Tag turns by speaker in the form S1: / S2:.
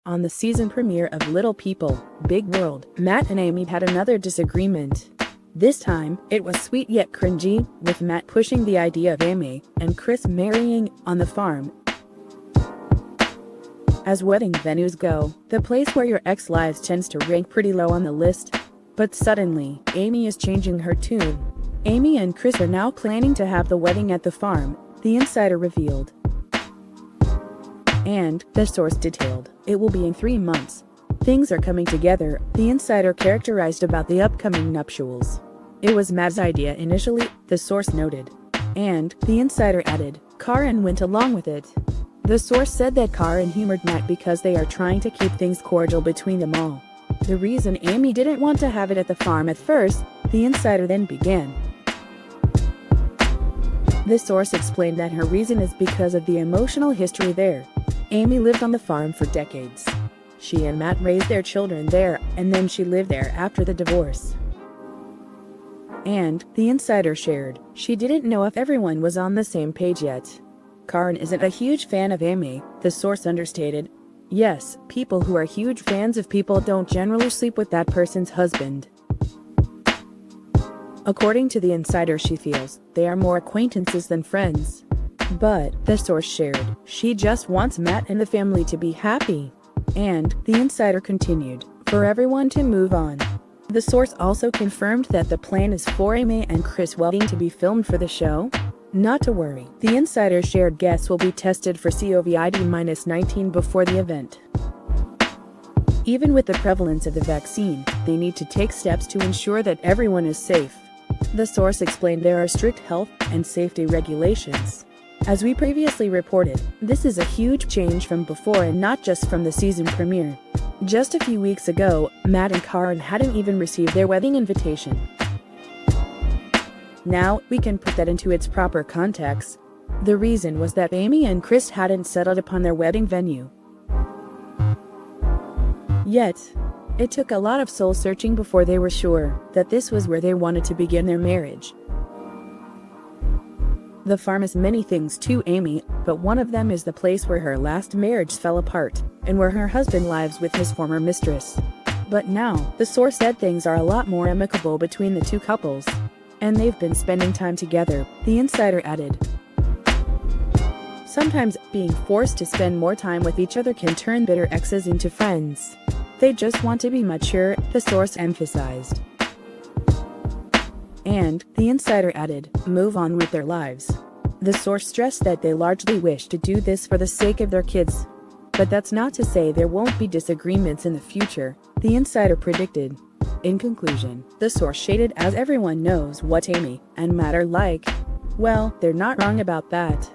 S1: On the season premiere of Little People, Big World, Matt and Amy had another disagreement. This time, it was sweet yet cringy, with Matt pushing the idea of Amy and Chris marrying on the farm. As wedding venues go, the place where your ex lives tends to rank pretty low on the list. But suddenly, Amy is changing her tune. Amy and Chris are now planning to have the wedding at the farm, the insider revealed. And, the source detailed, it will be in 3 months. Things are coming together, the insider characterized about the upcoming nuptials. It was Matt's idea initially, the source noted. And, the insider added, Caryn went along with it. The source said that Caryn humored Matt because they are trying to keep things cordial between them all. The reason Amy didn't want to have it at the farm at first, the insider then began. The source explained that her reason is because of the emotional history there. Amy lived on the farm for decades. She and Matt raised their children there, and then she lived there after the divorce. And, the insider shared, she didn't know if everyone was on the same page yet. Caryn isn't a huge fan of Amy, the source understated. Yes, people who are huge fans of people don't generally sleep with that person's husband. According to the insider, she feels they are more acquaintances than friends. But, the source shared, she just wants Matt and the family to be happy. And, the insider continued, for everyone to move on. The source also confirmed that the plan is for Amy and Chris' wedding to be filmed for the show. Not to worry, the insider shared guests will be tested for COVID-19 before the event. Even with the prevalence of the vaccine, they need to take steps to ensure that everyone is safe. The source explained there are strict health and safety regulations. As we previously reported, this is a huge change from before and not just from the season premiere. Just a few weeks ago, Matt and Caryn hadn't even received their wedding invitation. Now, we can put that into its proper context. The reason was that Amy and Chris hadn't settled upon their wedding venue yet. It took a lot of soul-searching before they were sure that this was where they wanted to begin their marriage. The farm is many things to Amy, but one of them is the place where her last marriage fell apart, and where her husband lives with his former mistress. But now, the source said things are a lot more amicable between the two couples. And they've been spending time together, the insider added. Sometimes, being forced to spend more time with each other can turn bitter exes into friends. They just want to be mature, the source emphasized. And, the insider added, move on with their lives. The source stressed that they largely wish to do this for the sake of their kids. But that's not to say there won't be disagreements in the future, the insider predicted. In conclusion, the source shaded as everyone knows what Amy and Matt are like. Well, they're not wrong about that.